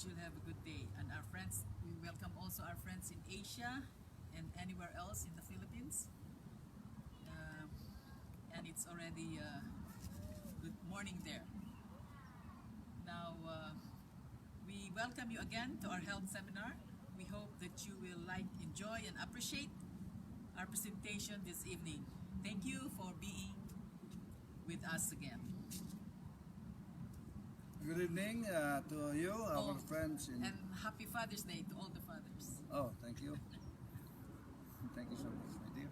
that you'll have a good day. And our friends, we welcome also our friends in Asia and anywhere else in the Philippines. Um, and it's already good morning there. Now, we welcome you again to our health seminar. We hope that you will like, enjoy, and appreciate our presentation this evening. Thank you for being with us again. Good evening to you, our friends. And happy Father's Day to all the fathers. Oh, thank you. Thank you so much, my dear.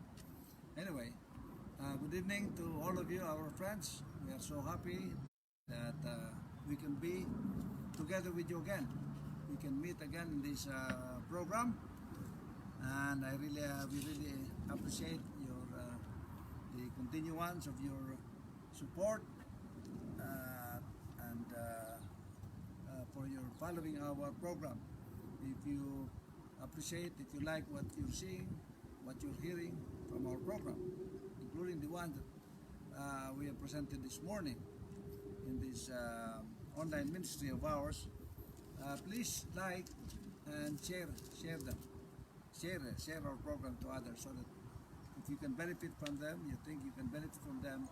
Anyway, good evening to all of you, our friends. We are so happy that we can be together with you again. We can meet again in this program, and we really appreciate your the continuance of your support and for your following our program. If you appreciate, if you like what you're seeing, what you're hearing from our program, including the one that we have presented this morning in this online ministry of ours, please like and share them. Share our program to others so that if you can benefit from them, you think you can benefit from them,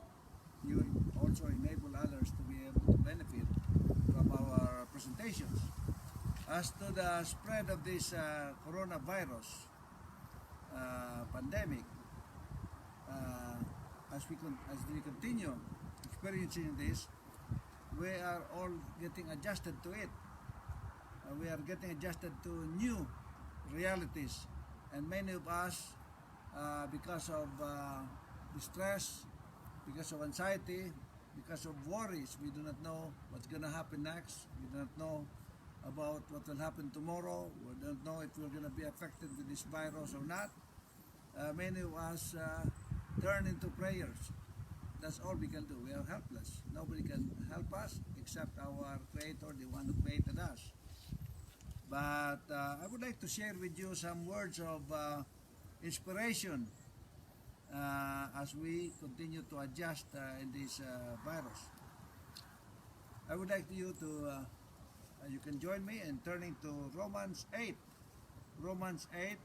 you will also enable others to be able to benefit from our presentations. As to the spread of this coronavirus pandemic, as we continue experiencing this, we are all getting adjusted to it. We are getting adjusted to new realities, and many of us, because of distress, because of anxiety, because of worries, we do not know what's going to happen next. We do not know about what will happen tomorrow. We don't know if we're going to be affected with this virus or not. Many of us turn into prayers. That's all we can do. We are helpless. Nobody can help us except our Creator, the one who created us. But I would like to share with you some words of inspiration as we continue to adjust in this virus. I would like you to, you can join me in turning to Romans 8. Romans 8,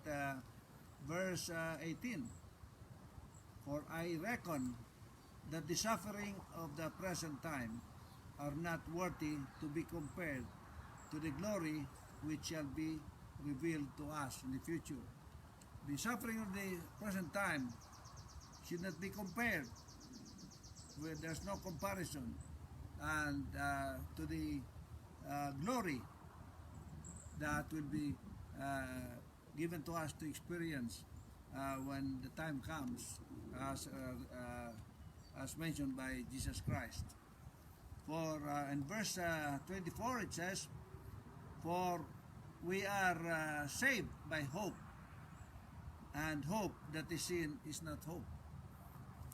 verse 18. For I reckon that the suffering of the present time are not worthy to be compared to the glory which shall be revealed to us in the future. The suffering of the present time should not be compared. There's no comparison and to the glory that will be given to us to experience when the time comes, as mentioned by Jesus Christ. For in verse 24 it says, for we are saved by hope, and hope that is seen is not hope.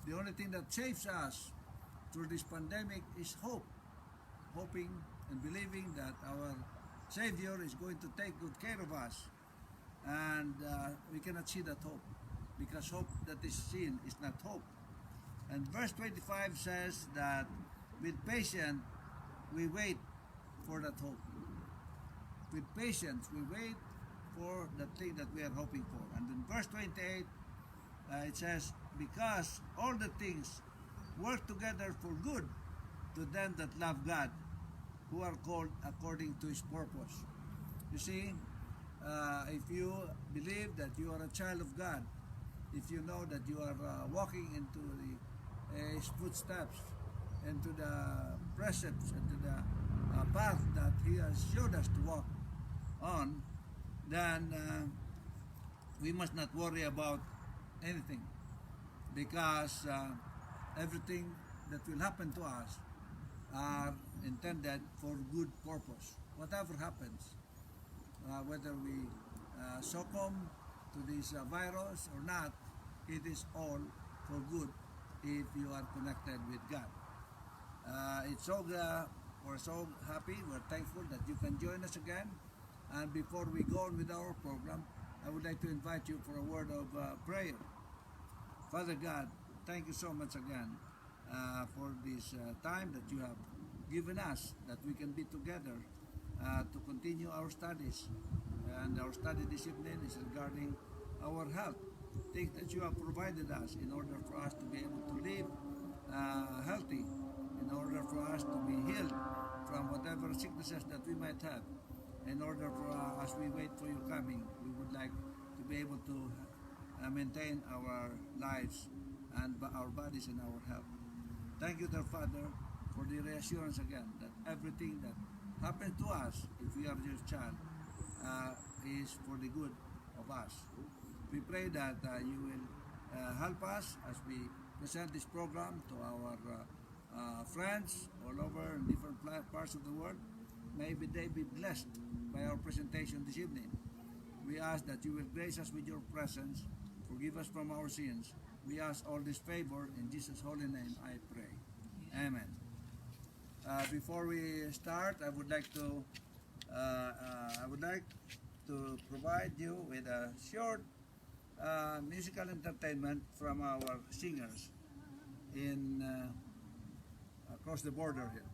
The only thing that saves us through this pandemic is hope. Hoping and believing that our Savior is going to take good care of us. And we cannot see that hope, because hope that is seen is not hope. And verse 25 says that with patience we wait for that hope. With patience we wait for the thing that we are hoping for. And in verse 28 it says, because all the things work together for good to them that love God, who are called according to His purpose. You see, if you believe that you are a child of God, if you know that you are walking into His footsteps, into the precepts, into the path that He has showed us to walk on, then we must not worry about anything, because everything that will happen to us are intended for good purpose. Whatever happens, whether we succumb to this virus or not, it is all for good if you are connected with God. We're so happy, we're thankful that you can join us again. And before we go on with our program, I would like to invite you for a word of prayer. Father God, thank you so much again for this time that you have given us, that we can be together to continue our studies. And our study discipline is regarding our health, things that you have provided us in order for us to be able to live healthy, in order for us to be healed from whatever sicknesses that we might have. In order for as we wait for your coming, we would like to be able to maintain our lives and our bodies and our health. Thank you, dear Father, for the reassurance again that everything that happens to us, if we are your child, is for the good of us. We pray that you will help us as we present this program to our friends all over in different parts of the world. Maybe they be blessed by our presentation this evening. We ask that you will grace us with your presence, forgive us from our sins. We ask all this favor in Jesus' holy name I pray. Amen. Before we start, I would like to provide you with a short musical entertainment from our singers in across the border here.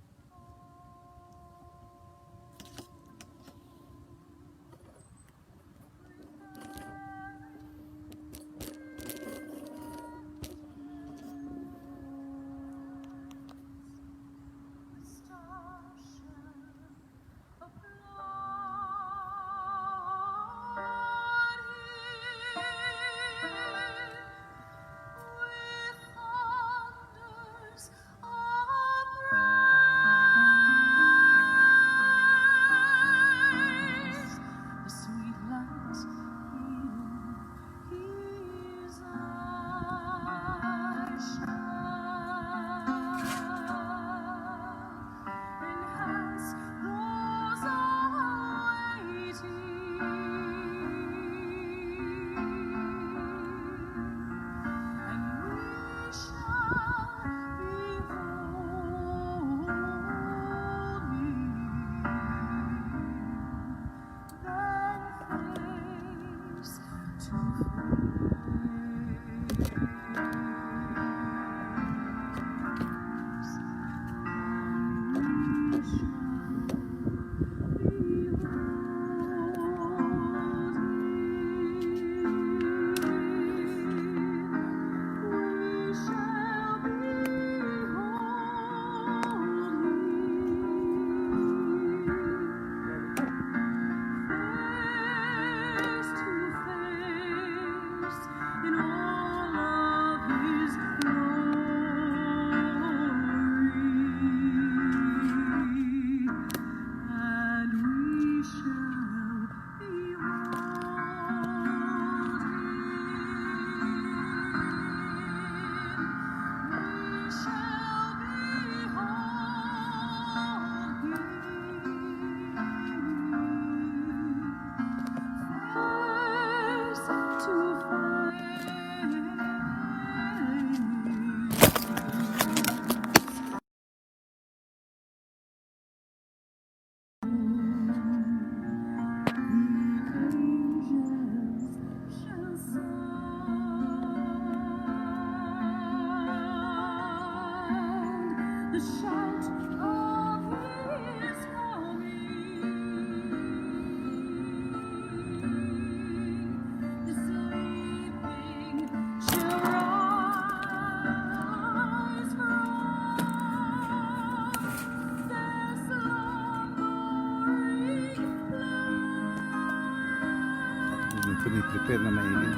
Prepare na maigi.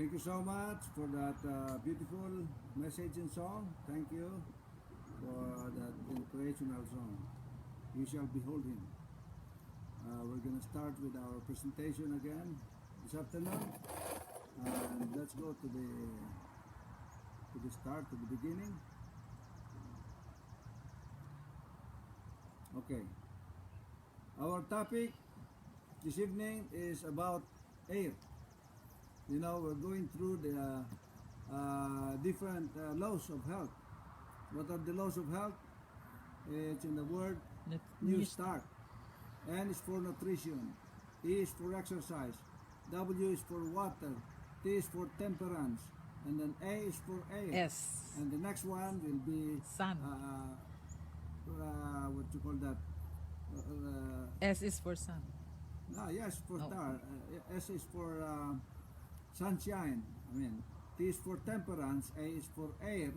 Thank you so much for that beautiful message and song. Thank you for that inspirational song. You shall behold him. We're going to start with our presentation again this afternoon. And let's go to the start, to the beginning. Okay. Our topic this evening is about air. You know, we're going through the different laws of health. What are the laws of health? It's in the word new start. N is for nutrition. E is for exercise. W is for water. T is for temperance. And then A is for air. S. And the next one will be Sun. what you call that? S is for sun. Yes, for Oh. star. S is for sunshine. I mean, T is for temperance. A is for air.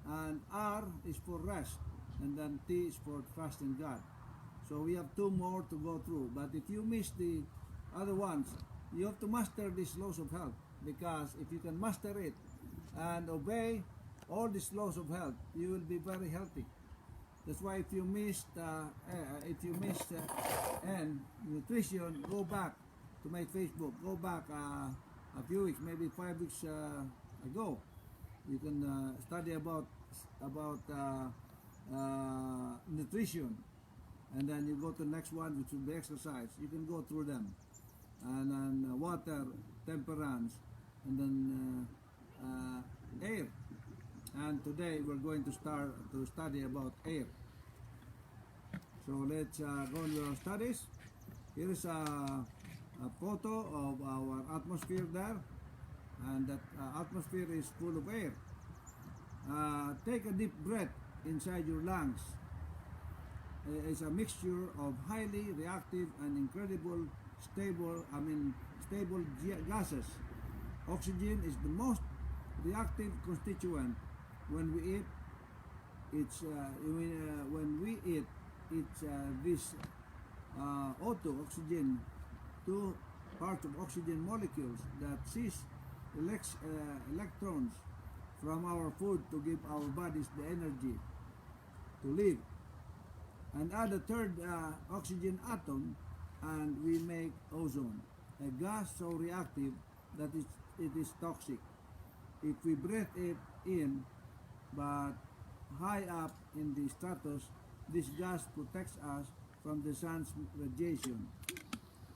And R is for rest. And then T is for trust in God. So we have two more to go through. But if you miss the other ones, you have to master these laws of health. Because if you can master it and obey all these laws of health, you will be very healthy. That's why if you missed N nutrition, go back to my Facebook. Go back a few weeks, maybe 5 weeks ago. You can study about nutrition, and then you go to the next one, which will be exercise. You can go through them, and then water, temperance, and then air. And today we're going to start to study about air. So let's go on with our studies. Here is a photo of our atmosphere there, and that atmosphere is full of air. Take a deep breath inside your lungs. It's a mixture of highly reactive and incredible stable gases. Oxygen is the most reactive constituent. When we eat, it's this O2 oxygen, two parts of oxygen molecules that seize electrons from our food to give our bodies the energy to live, and add a third oxygen atom, and we make ozone, a gas so reactive that it is toxic if we breathe it in. But high up in the stratus, this gas protects us from the sun's radiation.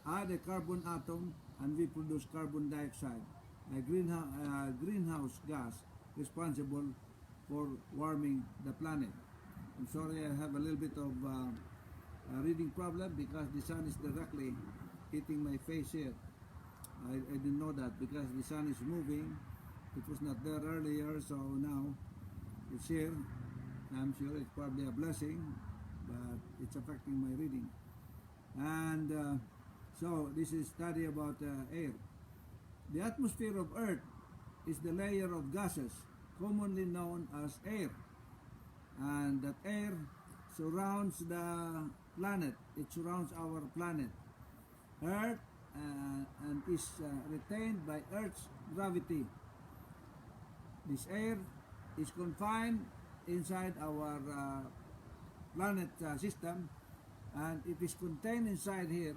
Add a carbon atom and we produce carbon dioxide, a greenhouse gas responsible for warming the planet. I'm sorry, I have a little bit of a reading problem because the sun is directly hitting my face here. I didn't know that because the sun is moving. It was not there earlier, so now it's here. I'm sure it's probably a blessing, but it's affecting my reading. And so this is study about air. The atmosphere of Earth is the layer of gases commonly known as air, and that air surrounds the planet. It surrounds our planet, Earth, and is retained by Earth's gravity. This air is confined inside our planet system, and it is contained inside here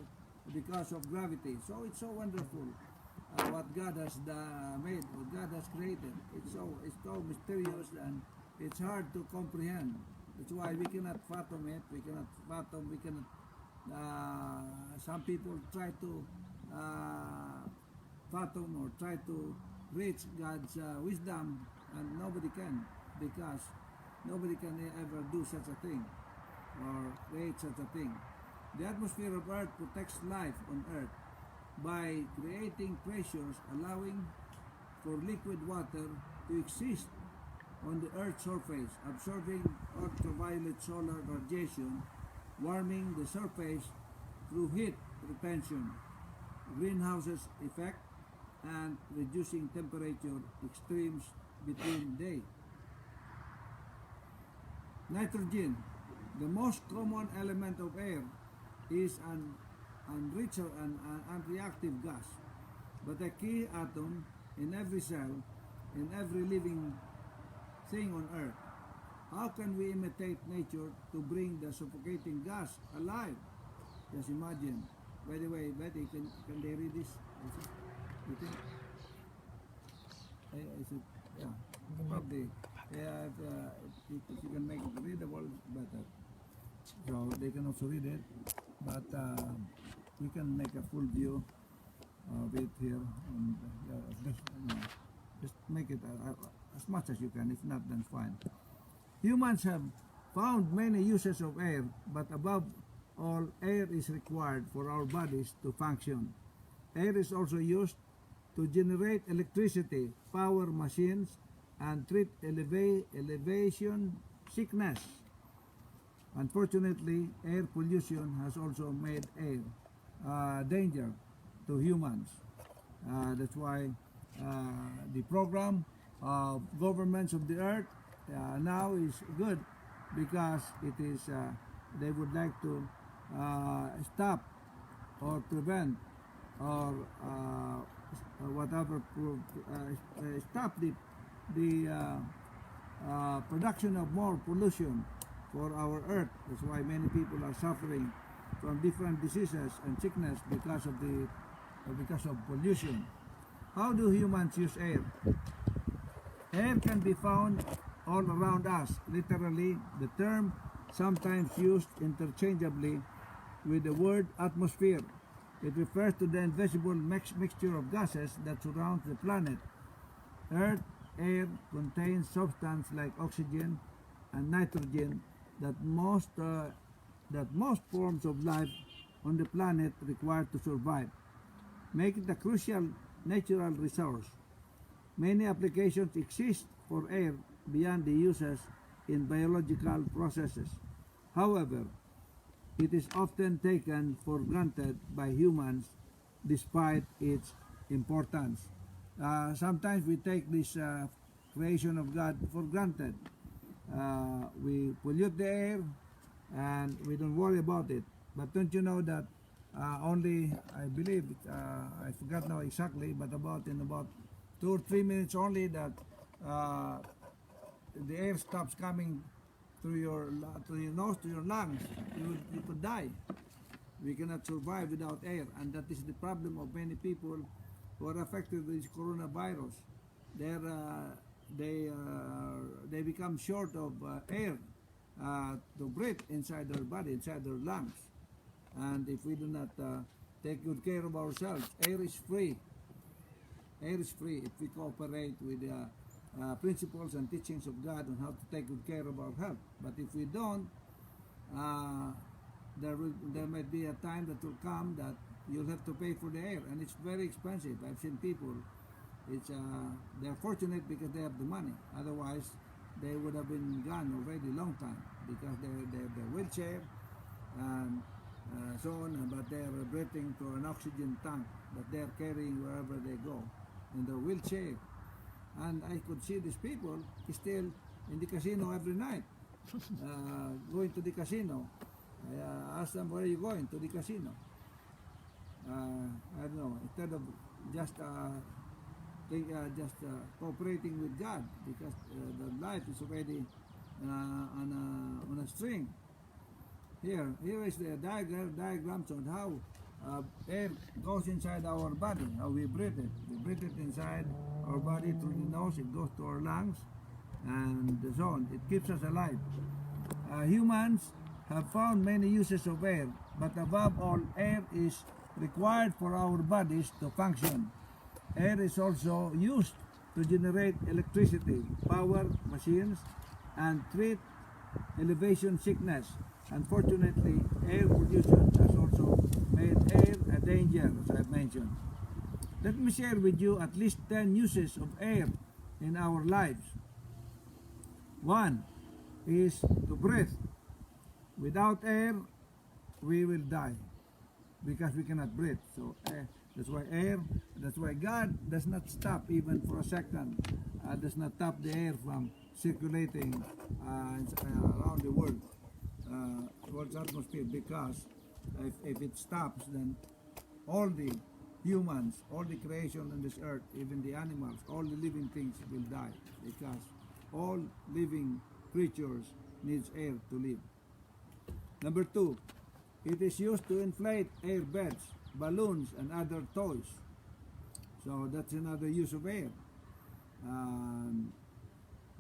because of gravity. So it's so wonderful what God has made, what God has created. It's so mysterious, and it's hard to comprehend. That's why we cannot fathom it. We cannot. Some people try to fathom or try to reach God's wisdom, and nobody can, because nobody can ever do such a thing or create such a thing. The atmosphere of Earth protects life on Earth by creating pressures allowing for liquid water to exist on the Earth's surface, absorbing ultraviolet solar radiation, warming the surface through heat retention, greenhouses effect, and reducing temperature extremes between day. Nitrogen, the most common element of air, is an unreactive gas, but a key atom in every cell, in every living thing on earth. How can we imitate nature to bring the suffocating gas alive? Just imagine. By the way, Betty, can they read this? You think? Is it? Yeah, probably. Yeah, if you can make it readable, better. So they can also read it, but we can make a full view of it here, and just make it as much as you can. If not, then fine. Humans have found many uses of air, but above all, air is required for our bodies to function. Air is also used to generate electricity, power machines, and treat elevation sickness. Unfortunately, air pollution has also made air danger to humans. That's why the program of governments of the earth now is good, because it is they would like to stop or prevent or whatever stop the production of more pollution for our earth. That's why many people are suffering from different diseases and sickness because of pollution. How do humans use air? Air can be found all around us. Literally, the term sometimes used interchangeably with the word atmosphere. It refers to the invisible mixture of gases that surrounds the planet. Earth air contains substances like oxygen and nitrogen that most forms of life on the planet require to survive, making it a crucial natural resource. Many applications exist for air beyond the uses in biological processes. However, it is often taken for granted by humans despite its importance. Sometimes we take this creation of God for granted. We pollute the air and we don't worry about it. But don't you know that only, I believe, I forgot now exactly, but in about 2 or 3 minutes only, that the air stops coming through your nose to your lungs, you could die. We cannot survive without air, and that is the problem of many people who are affected with this coronavirus. They become short of air to breathe inside their body, inside their lungs. And if we do not take good care of ourselves, air is free. Air is free if we cooperate with the principles and teachings of God on how to take good care of our health. But if we don't, there might be a time that will come that you'll have to pay for the air, and it's very expensive. I've seen people. They're fortunate because they have the money. Otherwise, they would have been gone already long time, because they're wheelchair and so on. But they're breathing through an oxygen tank that they're carrying wherever they go in their wheelchair. And I could see these people still in the casino every night, going to the casino. I asked them, where are you going? To the casino. I don't know, instead of just cooperating with God, because the life is already on a string. Here is the diagrams on how air goes inside our body, how we breathe it. We breathe it inside our body through the nose, it goes to our lungs, and so on. It keeps us alive. Humans have found many uses of air, but above all, air is required for our bodies to function. Air is also used to generate electricity, power machines, and treat elevation sickness. Unfortunately, air pollution has also made air a danger, as I've mentioned. Let me share with you at least 10 uses of air in our lives. One is to breathe. Without air, we will die, because we cannot breathe. So that's why God does not stop even for a second, does not stop the air from circulating around the world's atmosphere, because if it stops, then all the humans, all the creation on this earth, even the animals, all the living things will die because all living creatures needs air to live. Number 2, it is used to inflate air beds, balloons, and other toys. So that's another use of air.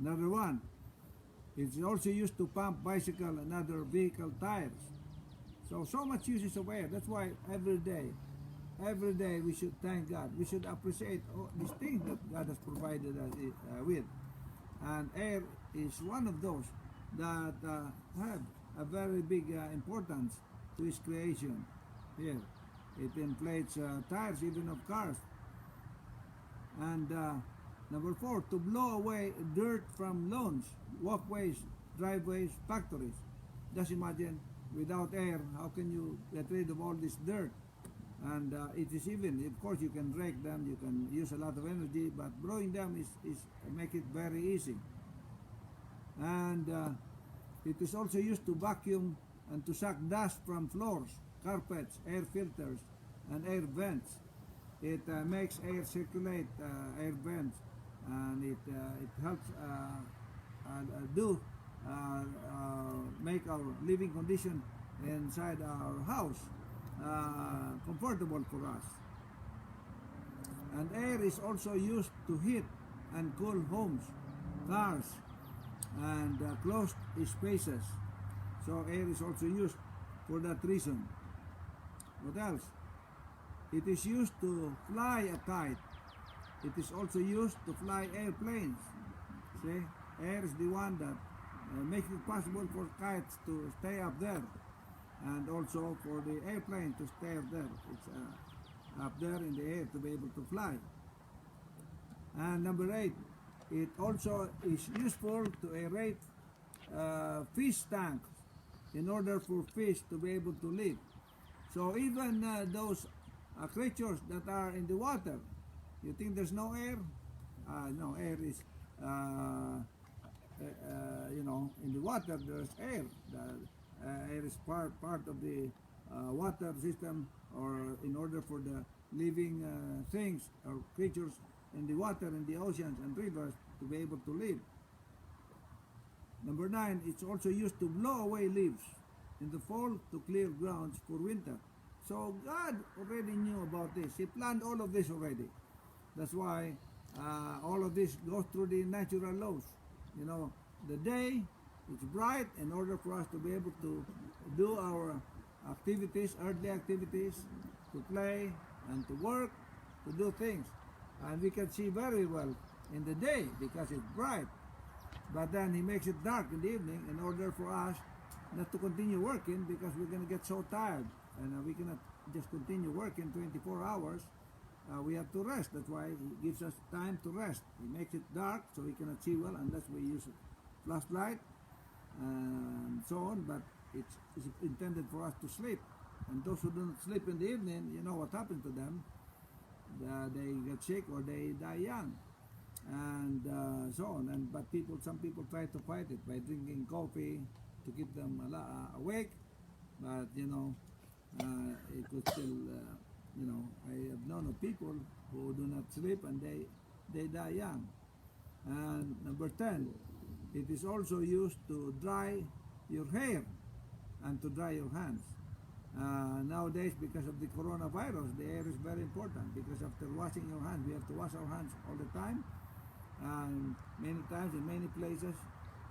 Another one, it's also used to pump bicycle and other vehicle tires. So much uses of air. That's why every day we should thank God. We should appreciate all these things that God has provided us with. And air is one of those that have a very big importance to His creation here. It inflates tires even of cars. And number 4, to blow away dirt from lawns, walkways, driveways, factories. Just imagine, without air, how can you get rid of all this dirt? And it is even, of course, you can rake them, you can use a lot of energy, but blowing them is make it very easy. And it is also used to vacuum and to suck dust from floors, carpets, air filters, and air vents. It makes air circulate, air vents, and it helps make our living condition inside our house comfortable for us. And air is also used to heat and cool homes, cars, and closed spaces. So air is also used for that reason. What else? It is used to fly a kite. It is also used to fly airplanes. See, air is the one that makes it possible for kites to stay up there, and also for the airplane to stay up there. It's up there in the air to be able to fly. And number 8, it also is useful to aerate fish tanks in order for fish to be able to live. So even those creatures that are in the water, you think there's no air? No, air is, in the water there's air. The air is part of the water system, or in order for the living things or creatures in the water, in the oceans and rivers to be able to live. Number 9, it's also used to blow away leaves in the fall to clear grounds for winter. So God already knew about this. He planned all of this already. That's why all of this goes through the natural laws. You know, the day it's bright in order for us to be able to do our activities, earthly activities, to play and to work, to do things. And we can see very well in the day because it's bright. But then He makes it dark in the evening in order for us not to continue working, because we're going to get so tired. And we cannot just continue working 24 hours. We have to rest. That's why He gives us time to rest. He makes it dark so we cannot see well unless we use a flashlight and so on. But it's intended for us to sleep. And those who don't sleep in the evening, you know what happens to them. They get sick or they die young, and so on. But some people try to fight it by drinking coffee to keep them awake. But it could still, I have known of people who do not sleep and they die young. And number 10, it is also used to dry your hair and to dry your hands. Nowadays, because of the coronavirus, the air is very important, because after washing your hands, we have to wash our hands all the time. And many times in many places,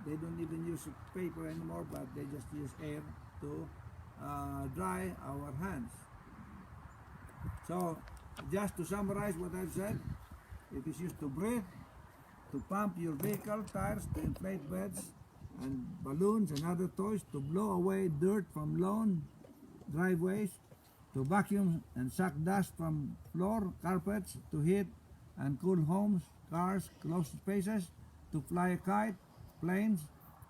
they don't even use paper anymore, but they just use air to dry our hands. So, just to summarize what I've said, it is used to breathe, to pump your vehicle tires, to inflate beds and balloons and other toys, to blow away dirt from lawn, driveways, to vacuum and suck dust from floor, carpets, to heat and cool homes, cars, closed spaces, to fly a kite, planes,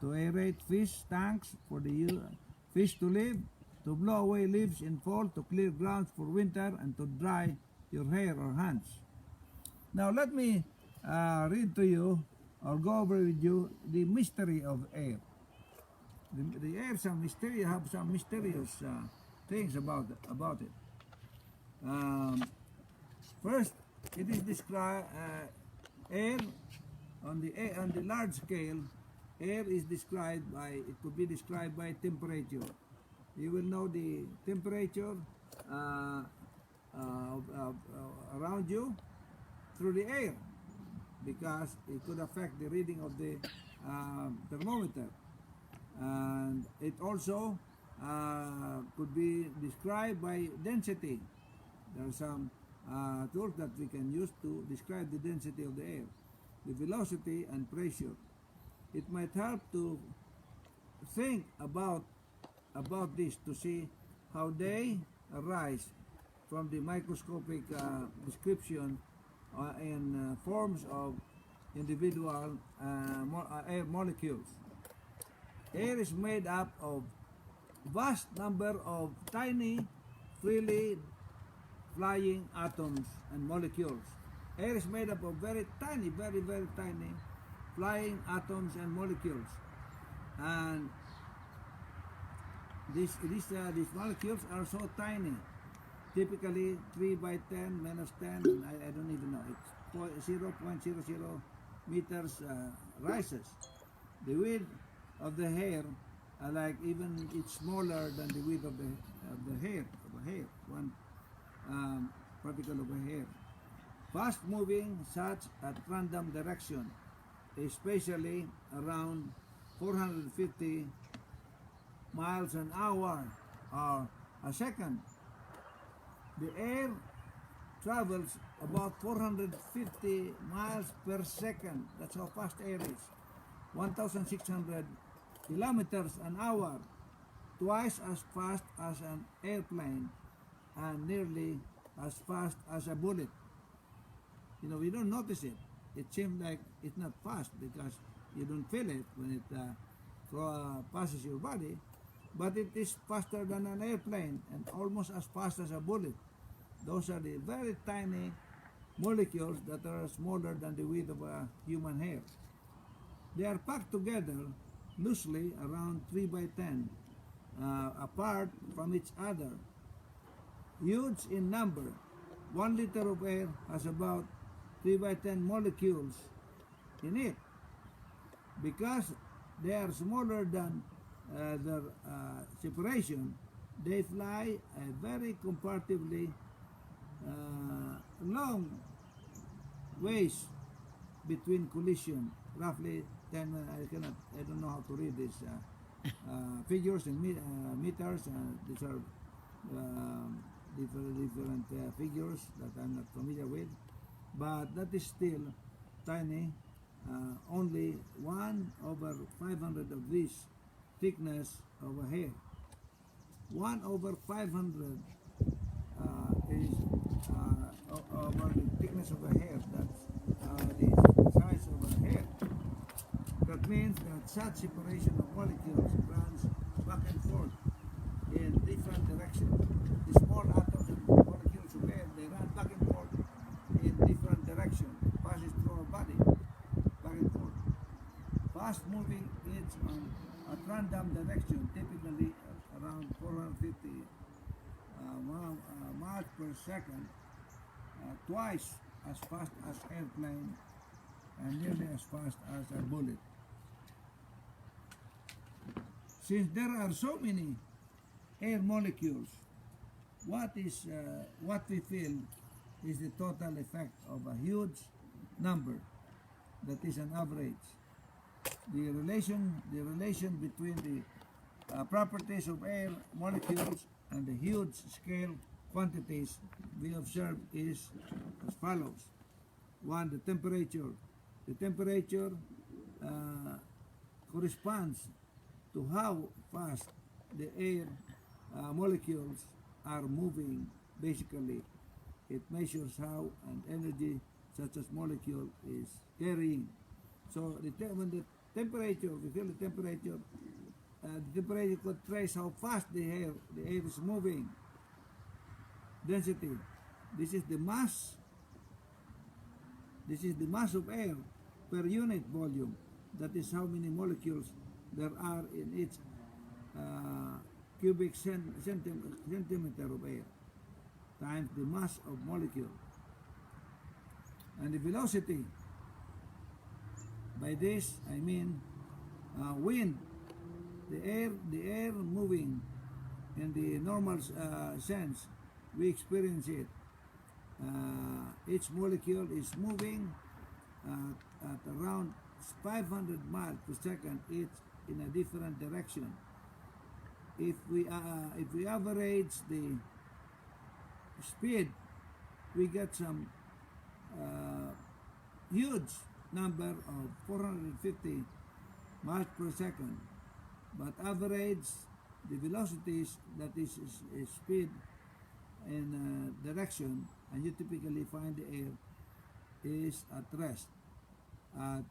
to aerate fish tanks for the fish to live, to blow away leaves in fall, to clear grounds for winter, and to dry your hair or hands. Now let me read to you or go over with you the mystery of air. The air have some mysterious things about it. First, it is described air on the large scale. Air is described by, it could be described by temperature. You will know the temperature around you through the air, because it could affect the reading of the thermometer. And it also could be described by density. There are some tools that we can use to describe the density of the air, the velocity and pressure. It might help to think about this, to see how they arise from the microscopic description in forms of individual air molecules. Air is made up of vast number of tiny, freely flying atoms and molecules. Air is made up of very tiny, very, very tiny flying atoms and molecules. And these molecules are so tiny, typically 3 by 10, minus 10, and I don't even know, it's 0.00 meters rises. The width of the hair, like even it's smaller than the width of the hair, one particle of a hair. Fast moving such at random direction, especially around 450 miles an hour or a second. The air travels about 450 miles per second. That's how fast air is. 1,600 kilometers an hour, twice as fast as an airplane and nearly as fast as a bullet. You know, we don't notice it. It seems like it's not fast because you don't feel it when it passes your body, but it is faster than an airplane and almost as fast as a bullet. Those are the very tiny molecules that are smaller than the width of a human hair. They are packed together loosely around 3 by 10, apart from each other. Huge in number. 1 liter of air has about 3 by 10 molecules in it. Because they are smaller than their separation, they fly a very comparatively long ways between collision, roughly 10, I don't know how to read these figures in meters, these are different figures that I'm not familiar with, but that is still tiny. Only 1/500 of this thickness of a hair. 1/500 is over the thickness of a hair. That's the size of a hair. That means that such separation of molecules runs back and forth in different directions. The small atoms and molecules of air, they run back and forth in different directions. It passes through our body, back and forth. Fast moving is at random direction, typically around 450 miles per second, twice as fast as airplane and nearly as fast as a bullet. Since there are so many air molecules, what we feel is the total effect of a huge number that is an average. The relation between the properties of air molecules and the huge scale quantities we observe is as follows. One, the temperature. The temperature corresponds to how fast the air molecules are moving. Basically, it measures how an energy such as molecule is carrying. So when the temperature, we feel the temperature could trace how fast the air is moving. Density, this is the mass of air per unit volume. That is how many molecules there are in each cubic centimeter of air times the mass of molecule. And the velocity, by this I mean wind, the air moving in the normal sense, we experience it. Each molecule is moving at around 500 miles per second each in a different direction. If we average the speed, we get some huge number of 450 miles per second. But average the velocities, that is speed in direction, and you typically find the air is at rest, at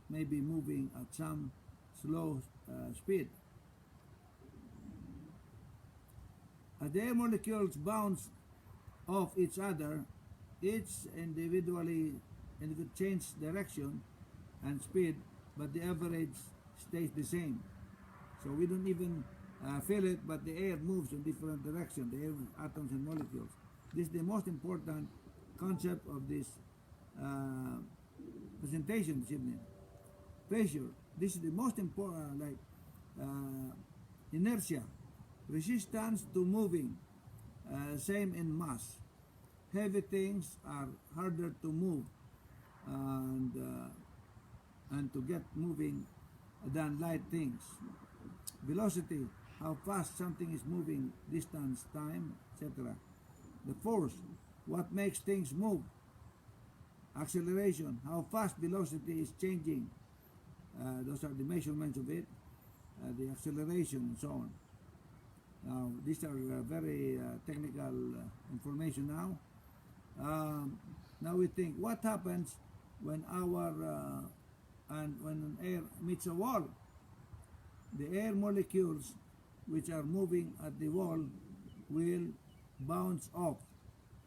maybe moving at some slow speed. As the air molecules bounce off each other, each individually change direction and speed, but the average stays the same. So we don't even feel it, but the air moves in different directions, the air atoms and molecules. This is the most important concept of this presentation this evening. Pressure. This is the most important, inertia, resistance to moving, same in mass. Heavy things are harder to move and to get moving than light things. Velocity, how fast something is moving, distance, time, etc. The force, what makes things move. Acceleration, how fast velocity is changing. Those are the measurements of it, the acceleration and so on. Now, these are very technical information now. Now we think, what happens when when an air meets a wall? The air molecules which are moving at the wall will bounce off.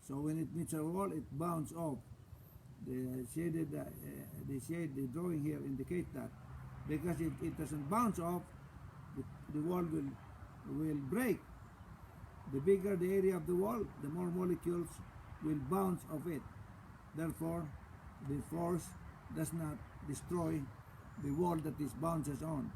So when it meets a wall, it bounces off. The drawing here indicates that, because if it doesn't bounce off, the wall will break. The bigger the area of the wall, the more molecules will bounce off it. Therefore, the force does not destroy the wall that it bounces on.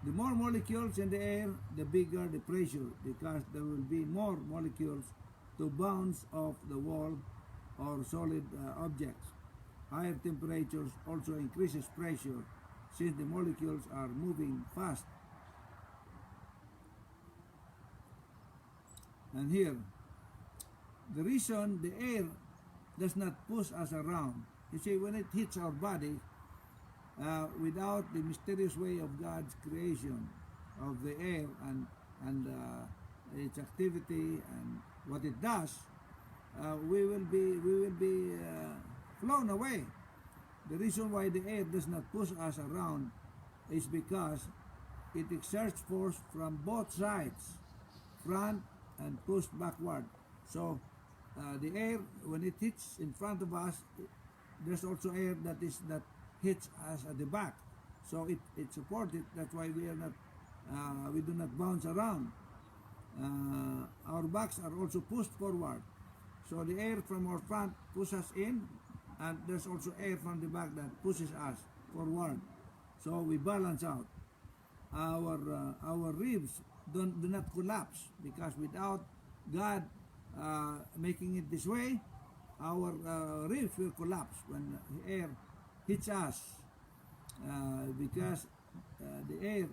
The more molecules in the air, the bigger the pressure, because there will be more molecules to bounce off the wall or solid objects. Higher temperatures also increases pressure, since the molecules are moving fast. And here, the reason the air does not push us around, you see, when it hits our body, without the mysterious way of God's creation of the air and its activity and what it does, we will be flown away. The reason why the air does not push us around is because it exerts force from both sides, front and pushed backward. So the air, when it hits in front of us, there's also air that hits us at the back. So it supports it. That's why we do not bounce around. Our backs are also pushed forward. So the air from our front pushes us in, and there's also air from the back that pushes us forward. So we balance out. Our ribs do not collapse, because without God making it this way, our ribs will collapse when the air hits us, because the air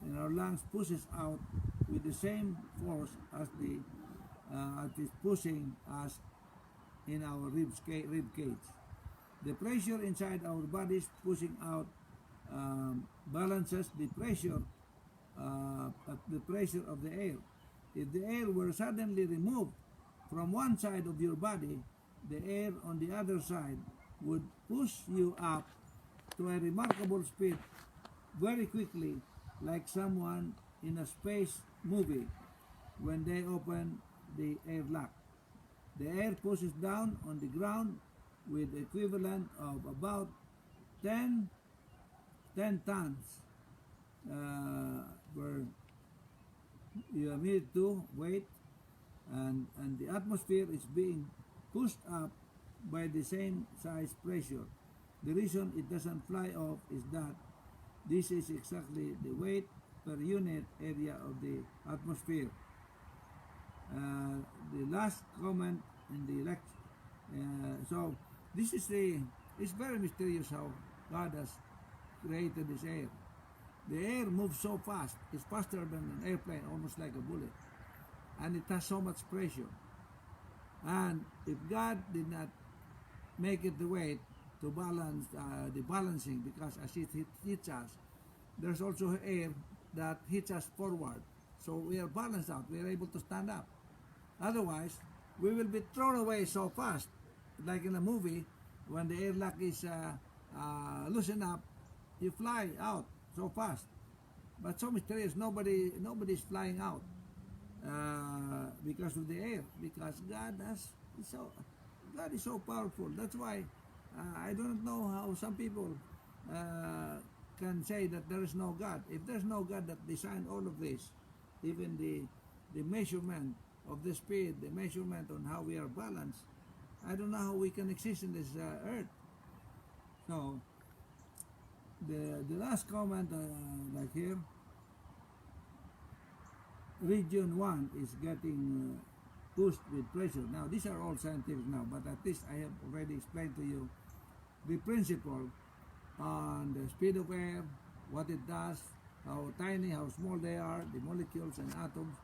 in our lungs pushes out with the same force as is pushing us in our rib cage. The pressure inside our bodies pushing out balances the pressure of the air. If the air were suddenly removed from one side of your body, the air on the other side would push you up to a remarkable speed very quickly, like someone in a space movie when they open the airlock. The air pushes down on the ground with the equivalent of about 10 tons per minute to weight, and the atmosphere is being pushed up by the same size pressure. The reason it doesn't fly off is that this is exactly the weight per unit area of the atmosphere. The last comment in the lecture. So this is it's very mysterious how God has created this air. The air moves so fast, it's faster than an airplane, almost like a bullet. And it has so much pressure. And if God did not make it the weight to balance the balancing, because as it hits us, there's also air that hits us forward. So we are balanced out, we are able to stand up. Otherwise, we will be thrown away so fast, like in a movie, when the airlock is loosened up, you fly out so fast. But so mysterious, nobody's flying out because of the air, because God is so powerful. That's why I don't know how some people can say that there is no God. If there's no God that designed all of this, even the measurement of the speed, the measurement on how we are balanced, I don't know how we can exist in this earth. So the last comment, like here, region 1 is getting pushed with pressure. Now these are all scientific now, but at least I have already explained to you the principle on the speed of air, what it does, how tiny, how small they are, the molecules and atoms,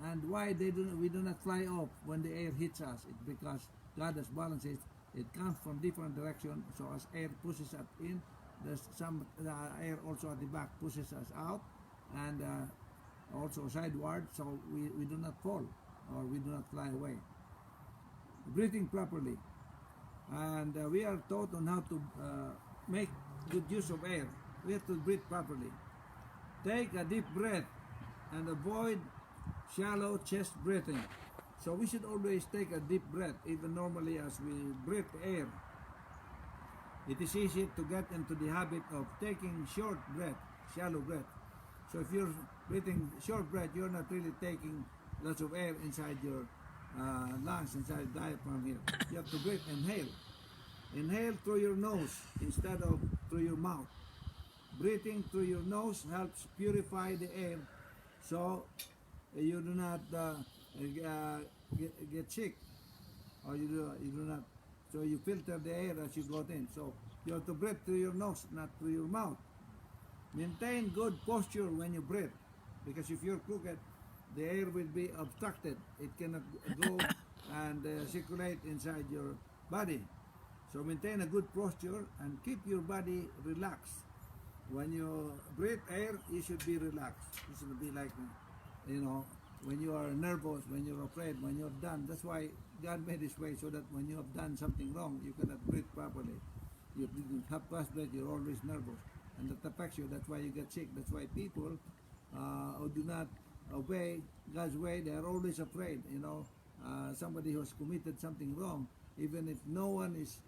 and why we do not fly off when the air hits us. It's because God has balanced it. It comes from different directions, so as air pushes us in, there's some air also at the back pushes us out, and also sideward, so we do not fall or we do not fly away. Breathing properly, and we are taught on how to make good use of air. We have to breathe properly. Take a deep breath and avoid shallow chest breathing. So we should always take a deep breath, even normally as we breathe air. It is easy to get into the habit of taking short breath, shallow breath. So if you're breathing short breath, you're not really taking lots of air inside your lungs, inside the diaphragm here. You have to breathe, inhale. Inhale through your nose instead of through your mouth. Breathing through your nose helps purify the air, so you do not get sick, or you do not. So you filter the air as you go in. So you have to breathe through your nose, not through your mouth. Maintain good posture when you breathe, because if you're crooked, the air will be obstructed. It cannot go and circulate inside your body. So maintain a good posture and keep your body relaxed. When you breathe air, you should be relaxed. You should be like, when you are nervous, when you're afraid, when you're done. That's why God made this way, so that when you have done something wrong, you cannot breathe properly. You have fast breath, you're always nervous. And that affects you. That's why you get sick. That's why people who do not obey God's way, they are always afraid. Somebody who has committed something wrong, even if no one is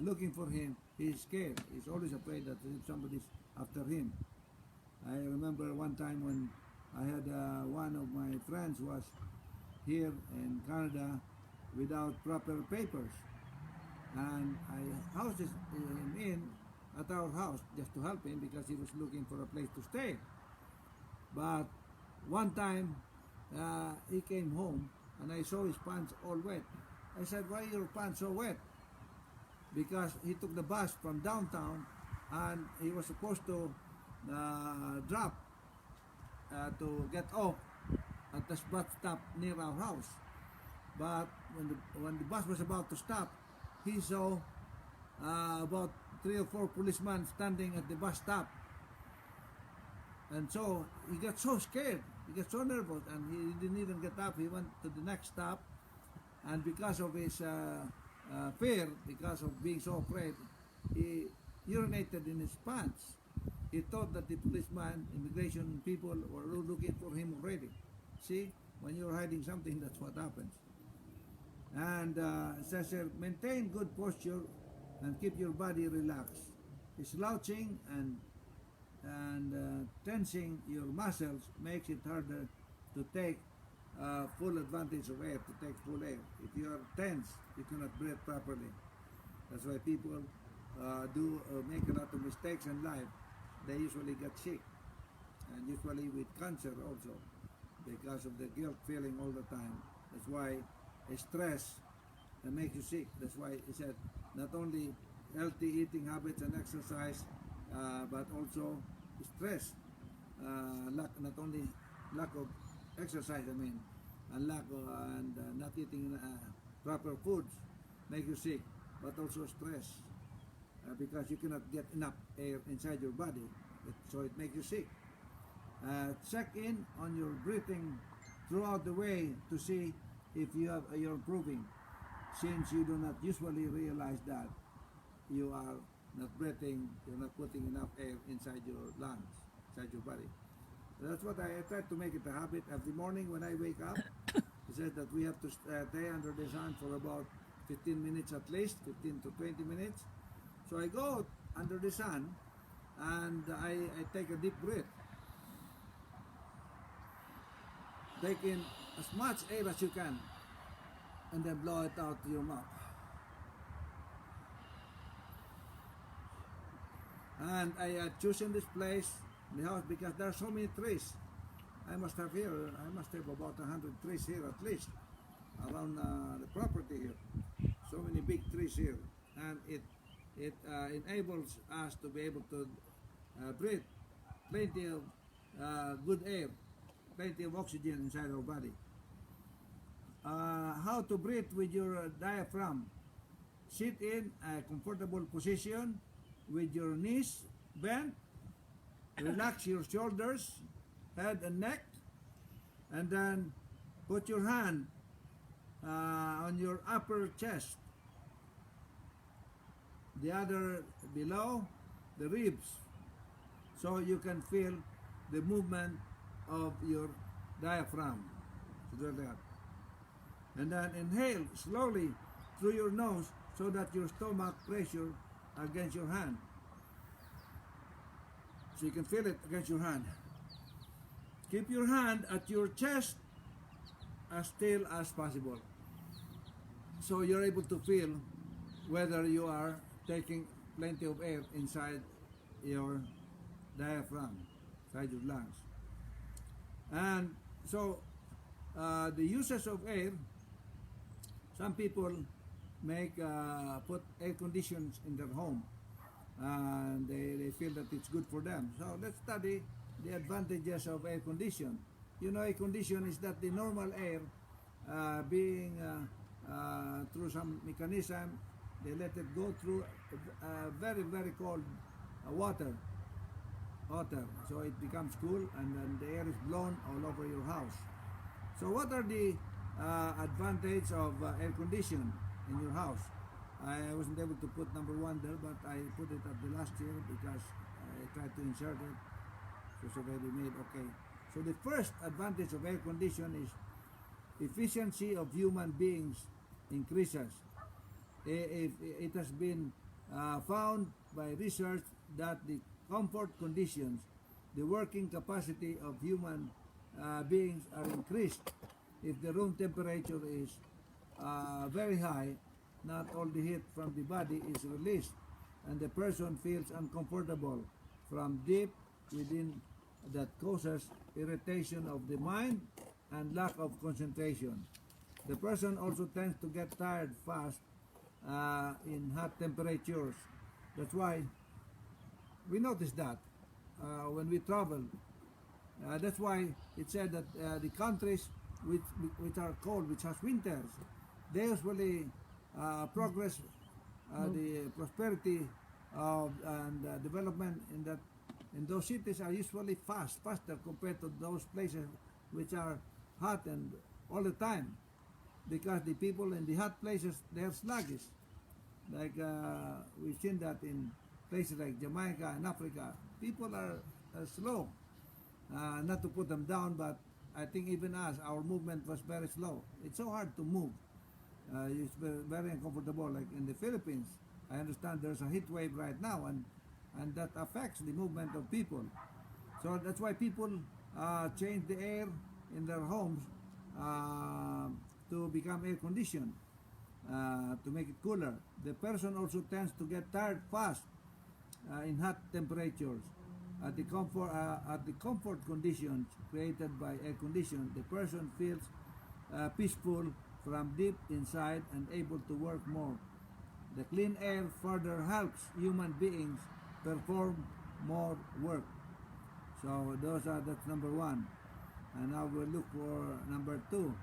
looking for him, he's scared. He's always afraid that somebody's after him. I remember one time when I had one of my friends was here in Canada without proper papers, and I housed him in at our house just to help him because he was looking for a place to stay. But one time he came home and I saw his pants all wet. I said, "Why are your pants so wet?" Because he took the bus from downtown and he was supposed to drop to get off at the bus stop near our house. But when the bus was about to stop, he saw about 3 or 4 policemen standing at the bus stop. And so he got so scared, he got so nervous, and he didn't even get up. He went to the next stop, and because of his fear, because of being so afraid, he urinated in his pants. He thought that the policeman, immigration people were looking for him already. See, when you're hiding something, that's what happens. And it says here, maintain good posture and keep your body relaxed. Slouching and tensing your muscles makes it harder to take full advantage of air, to take full air. If you are tense, you cannot breathe properly. That's why people do make a lot of mistakes in life. They usually get sick, and usually with cancer also, because of the guilt feeling all the time. That's why stress makes you sick. That's why it said not only healthy eating habits and exercise, but also stress. Not only lack of exercise, and lack of, and not eating proper foods make you sick, but also stress, because you cannot get enough air inside your body, so it makes you sick. Check in on your breathing throughout the way to see if you're improving, since you do not usually realize that you are not breathing, you're not putting enough air inside your lungs, inside your body. That's what I try to make it a habit. Every morning when I wake up, it says that we have to stay under the sun for about 15 minutes at least, 15 to 20 minutes. So I go under the sun and I take a deep breath. Take in as much air as you can and then blow it out to your mouth. And I chosen this place, the house, because there are so many trees. I must have about 100 trees here at least around the property here. So many big trees here, and it enables us to be able to breathe plenty of good air, plenty of oxygen inside our body. How to breathe with your diaphragm? Sit in a comfortable position with your knees bent. Relax your shoulders, head and neck, and then put your hand on your upper chest, the other below the ribs, so you can feel the movement of your diaphragm. And then inhale slowly through your nose so that your stomach pressure against your hand. So you can feel it against your hand. Keep your hand at your chest as still as possible, so you're able to feel whether you are taking plenty of air inside your diaphragm, inside your lungs. And so the uses of air, some people put air conditions in their home, and they feel that it's good for them. So let's study the advantages of air condition. You know, air condition is that the normal air being through some mechanism, they let it go through very, very cold water, so it becomes cool, and then the air is blown all over your house. So what are the advantage of air condition in your house? I wasn't able to put number one there, but I put it at the last year because I tried to insert it. So it's already made. Okay. So the first advantage of air condition is efficiency of human beings increases. It has been found by research that the comfort conditions, the working capacity of human beings are increased if the room temperature is very high. Not all the heat from the body is released, and the person feels uncomfortable from deep within, that causes irritation of the mind and lack of concentration. The person also tends to get tired fast in hot temperatures. That's why we notice that when we travel. That's why it said that the countries which are cold, which has winters, they usually progress, the prosperity and development in those cities are usually faster compared to those places which are hot and all the time, because the people in the hot places, they are sluggish. Like we've seen that in places like Jamaica and Africa, people are slow. Not to put them down, but I think even us, our movement was very slow. It's so hard to move. It's very uncomfortable. Like in the Philippines, I understand there's a heat wave right now, and that affects the movement of people. So that's why people change the air in their homes to become air conditioned, to make it cooler. The person also tends to get tired fast in hot temperatures. At the comfort conditions created by air condition, the person feels peaceful from deep inside and able to work more. The clean air further helps human beings perform more work. So that's number one. And now we'll look for number two.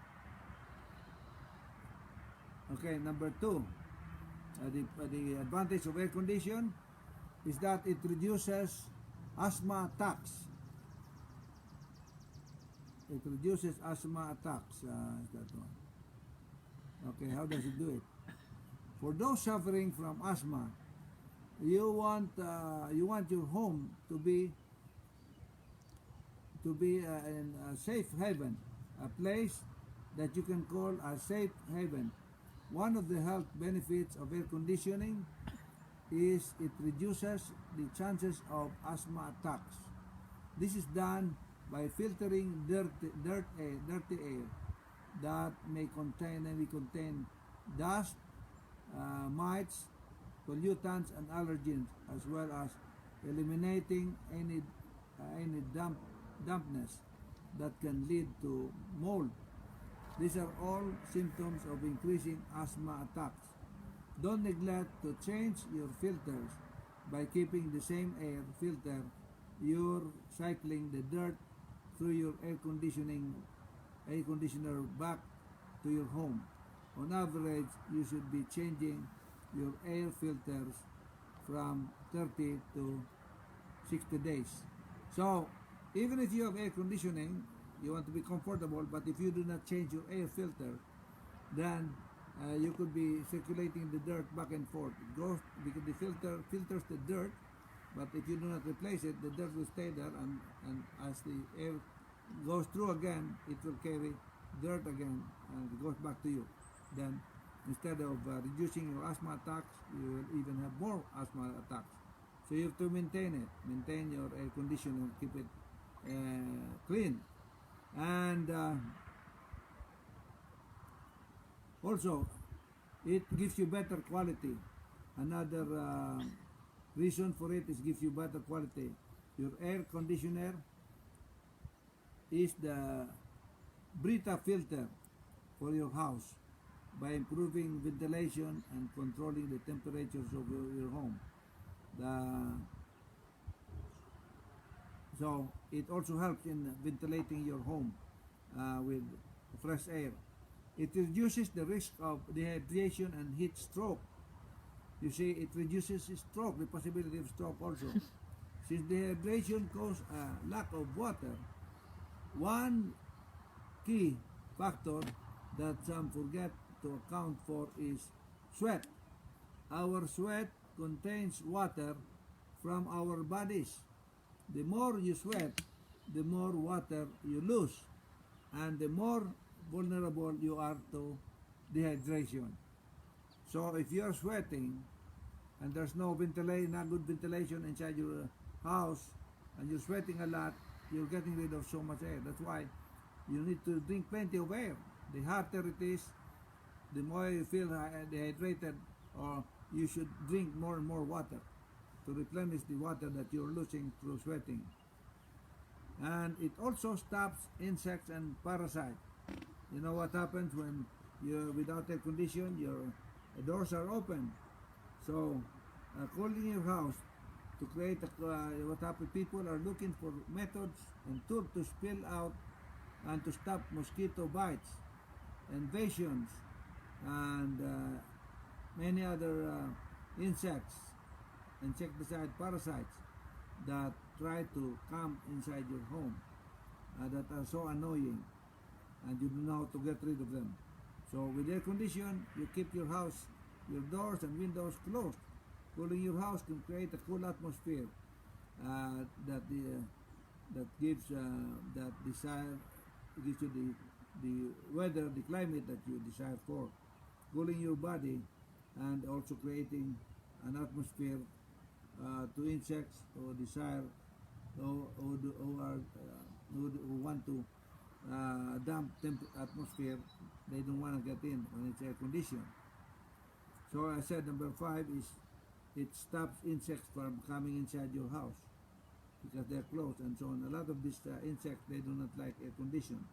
Okay, number two. The advantage of air condition is that it reduces asthma attacks. It reduces asthma attacks. Is that one? Okay, how does it do it? For those suffering from asthma, you want your home to be in a safe haven, a place that you can call a safe haven. One of the health benefits of air conditioning is it reduces the chances of asthma attacks. This is done by filtering dirty air that may contain dust, mites, pollutants, and allergens, as well as eliminating any dampness that can lead to mold. These are all symptoms of increasing asthma attacks. Don't neglect to change your filters. By keeping the same air filter, you're cycling the dirt through your air conditioner back to your home. On average, you should be changing your air filters from 30 to 60 days. So, even if you have air conditioning, you want to be comfortable, but if you do not change your air filter, then you could be circulating the dirt back and forth. It goes because the filter filters the dirt, but if you do not replace it, the dirt will stay there, and as the air goes through again, it will carry dirt again, and it goes back to you. Then, instead of reducing your asthma attacks, you will even have more asthma attacks. So you have to maintain it, maintain your air conditioner, keep it clean, and also it gives you better quality. Another reason for it is gives you better quality. Your air conditioner is the Brita filter for your house by improving ventilation and controlling the temperatures of your home. So it also helps in ventilating your home with fresh air. It reduces the risk of dehydration and heat stroke. You see, it reduces stroke, the possibility of stroke also. Since dehydration causes a lack of water, one key factor that some forget to account for is sweat. Our sweat contains water from our bodies. The more you sweat, the more water you lose, and the more vulnerable you are to dehydration. So if you are sweating and there's no ventilation, not good ventilation inside your house, and you're sweating a lot, you're getting rid of so much air. That's why you need to drink plenty of air. The hotter it is, the more you feel dehydrated, or you should drink more and more water to replenish the water that you're losing through sweating. And it also stops insects and parasites. You know what happens when you're without air condition, your doors are open. So cooling your house to create what happens, people are looking for methods and tools to spill out and to stop mosquito bites, invasions, and many other insects, insecticide parasites that try to come inside your home that are so annoying, and you don't know how to get rid of them. So with air condition, you keep your house, your doors and windows closed. Cooling your house can create a cool atmosphere that gives that desire, gives you the weather, the climate that you desire for. Cooling your body and also creating an atmosphere to insects who desire, who want to atmosphere, they don't want to get in when it's air conditioned. So I said number 5 is it stops insects from coming inside your house because they're closed and so on. A lot of these insects, they do not like air conditioning.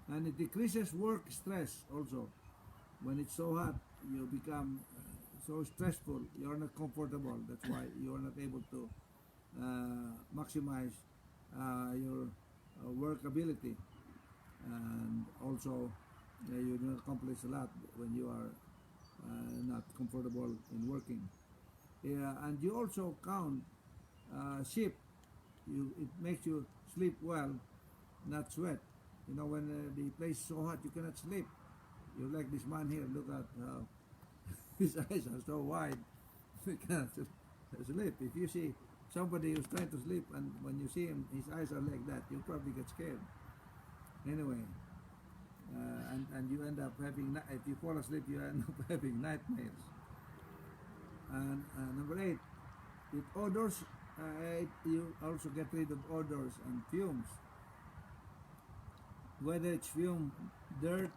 And it decreases work stress also. When it's so hot, you become so stressful, you're not comfortable. That's why you're not able to maximize your work ability. And also, you do not accomplish a lot when you are not comfortable in working. And you also count sheep. It makes you sleep well, not sweat. You know, when the place is so hot, you cannot sleep. You're like this man here. Look at how his eyes are so wide. He cannot sleep. If you see somebody who's trying to sleep, and when you see him, his eyes are like that, you'll probably get scared. Anyway, and you end up having, if you fall asleep, you end up having nightmares. And number 8, it odors. You also get rid of odors and fumes. Whether it's fume, dirt,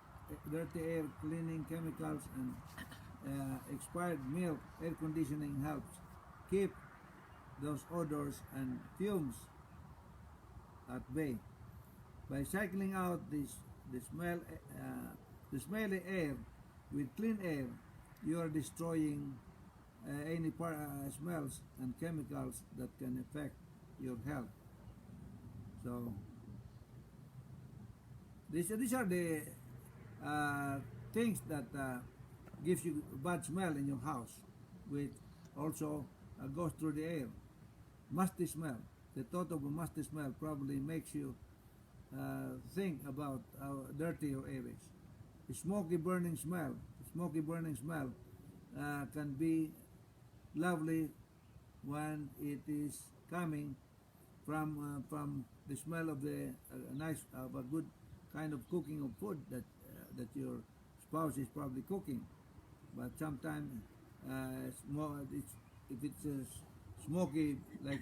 dirty air, cleaning chemicals, and expired milk, air conditioning helps keep those odors and fumes at bay. By cycling out the smelly air with clean air, you are destroying any smells and chemicals that can affect your health. So these are the things that gives you bad smell in your house, which also goes through the air. Musty smell. The thought of a musty smell probably makes you think about how dirty your air is. The smoky burning smell can be lovely when it is coming from the smell of the of a good kind of cooking of food that your spouse is probably cooking. But sometimes if it's smoky, like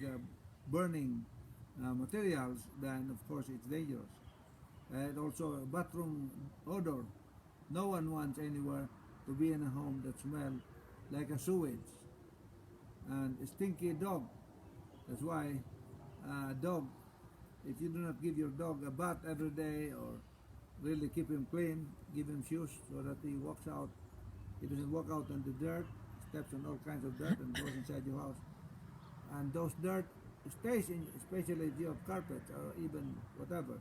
burning materials, then of course it's dangerous. And also bathroom odor. No one wants anywhere to be in a home that smells like a sewage. And a stinky dog. That's why dog, if you do not give your dog a bath every day or really keep him clean, give him shoes so that he walks out, he doesn't walk out on the dirt, steps on all kinds of dirt and goes inside your house. And those dirt stays in, especially if you have carpet or even whatever,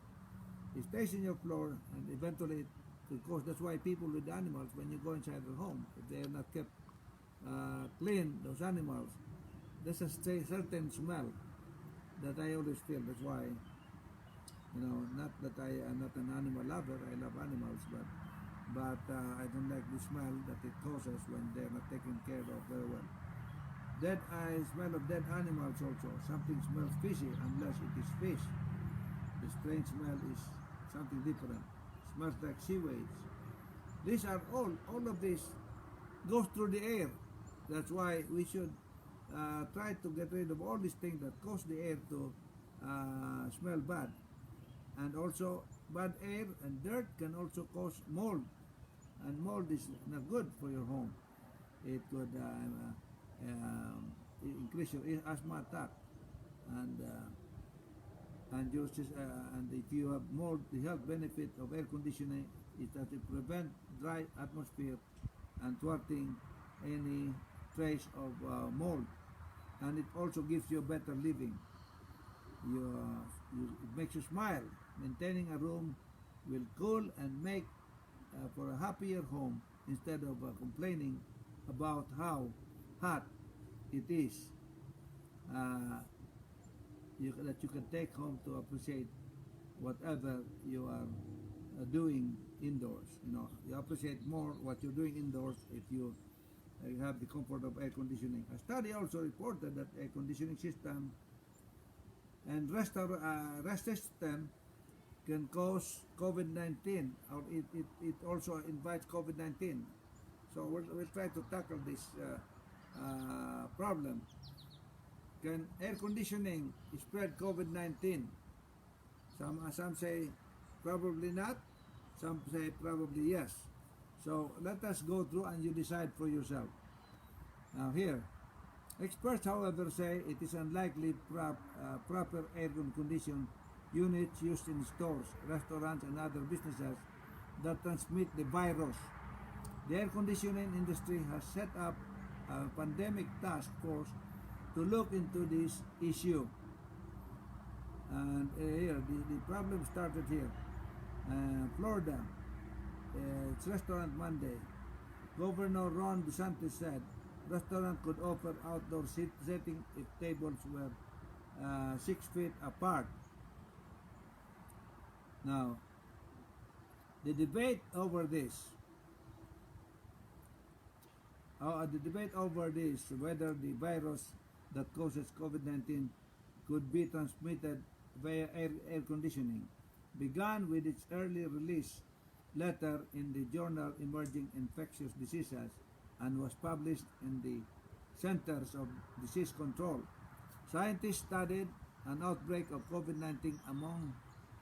it stays in your floor and eventually it goes. That's why people with animals, when you go inside their home, if they are not kept clean, those animals, there's a certain smell that I always feel. That's why, not that I am not an animal lover, I love animals, but I don't like the smell that it causes when they're not taken care of very well. Smell of dead animals also. Something smells fishy unless it is fish. The strange smell is something different. Smells like sewage. These are all of this goes through the air. That's why we should try to get rid of all these things that cause the air to smell bad. And also bad air and dirt can also cause mold. And mold is not good for your home. It could increase your asthma attack, and if you have mold, the health benefit of air conditioning is that it prevents dry atmosphere and thwarting any trace of mold, and it also gives you a better living. It makes you smile. Maintaining a room will cool and make for a happier home instead of complaining about how hot it is that you can take home to appreciate whatever you are doing indoors. You appreciate more what you're doing indoors if you have the comfort of air conditioning. A study also reported that air conditioning system and rest system can cause COVID-19, or it also invites COVID-19. So we'll try to tackle this problem. Can air conditioning spread COVID-19? Some say probably not. Some say probably yes. So let us go through and you decide for yourself. Now here, experts, however, say it is unlikely proper air conditioning units used in stores, restaurants, and other businesses that transmit the virus. The air conditioning industry has set up a pandemic task force to look into this issue. And here, the problem started here. Florida, it's Restaurant Monday. Governor Ron DeSantis said restaurants could offer outdoor seating if tables were 6 feet apart. Now, the debate over this, whether the virus that causes COVID-19 could be transmitted via air conditioning, began with its early release letter in the journal Emerging Infectious Diseases and was published in the Centers of Disease Control. Scientists studied an outbreak of COVID-19 among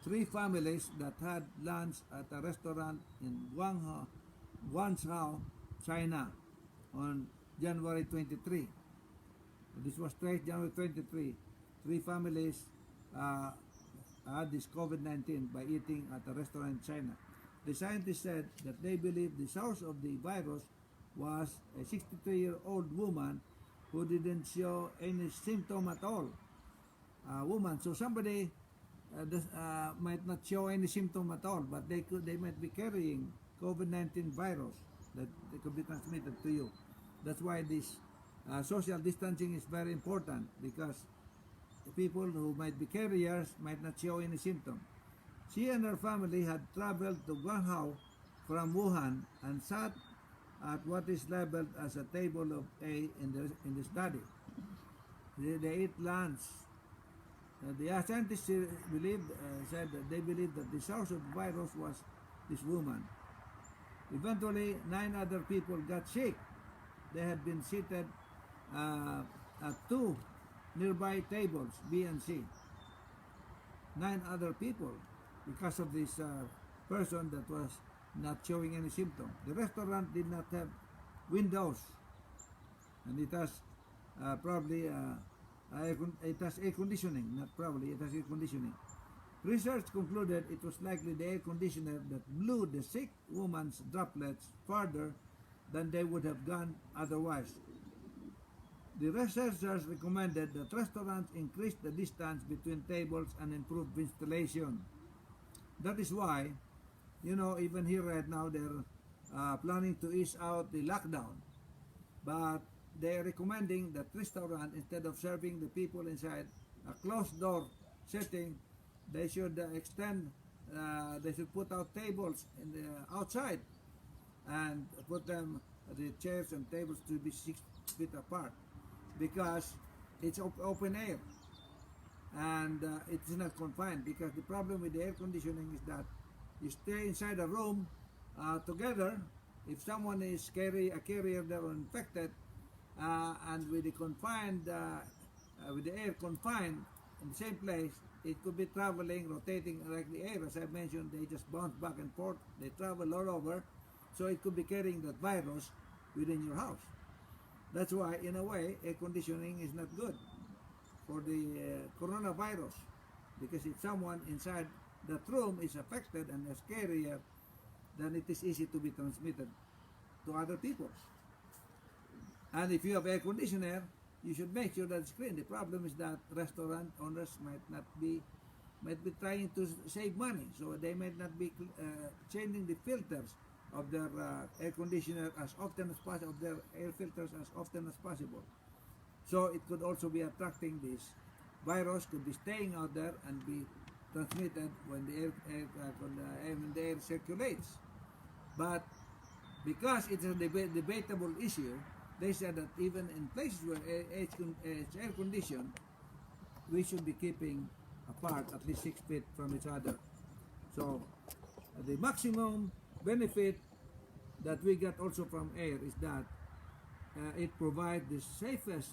3 families that had lunch at a restaurant in Guangzhou, China on January 23. This was traced January 23. 3 families had this COVID-19 by eating at a restaurant in China. The scientists said that they believe the source of the virus was a 63-year-old woman who didn't show any symptom at all. Woman, so somebody might not show any symptom at all, but they might be carrying COVID-19 virus that they could be transmitted to you. That's why this social distancing is very important, because the people who might be carriers might not show any symptom. She and her family had traveled to Guangzhou from Wuhan and sat at what is labeled as a table of A in the study. They ate lunch. The scientists said that they believed that the source of the virus was this woman. Eventually, 9 other people got sick. They had been seated at 2 nearby tables, B and C. 9 other people, because of this person that was not showing any symptom. The restaurant did not have windows, and it has probably it has air conditioning. Not probably, it has air conditioning. Research concluded it was likely the air conditioner that blew the sick woman's droplets farther than they would have gone otherwise. The researchers recommended that restaurants increase the distance between tables and improve ventilation. That is why, even here right now, they're planning to ease out the lockdown. But they're recommending that restaurant, instead of serving the people inside a closed door setting, they should they should put out tables in the outside and put them, the chairs and tables, to be 6 feet apart, because it's open air and it's not confined. Because the problem with the air conditioning is that you stay inside a room together. If someone is a carrier, they're infected, and with the with the air confined in the same place, it could be traveling, rotating like the air. As I mentioned, they just bounce back and forth. They travel all over, so it could be carrying that virus within your house. That's why, in a way, air conditioning is not good for the coronavirus, because if someone inside that room is affected and is carrier, then it is easy to be transmitted to other people. And if you have air conditioner, you should make sure that it's clean. The problem is that restaurant owners might be trying to save money, so they might not be changing the filters of their air conditioner as often as possible, of their air filters as often as possible. So it could also be attracting this virus, could be staying out there and be transmitted when the air circulates. But because it's a debatable issue, they said that even in places where it's air conditioned, we should be keeping apart at least 6 feet from each other. So the maximum benefit that we get also from air is that it provides the safest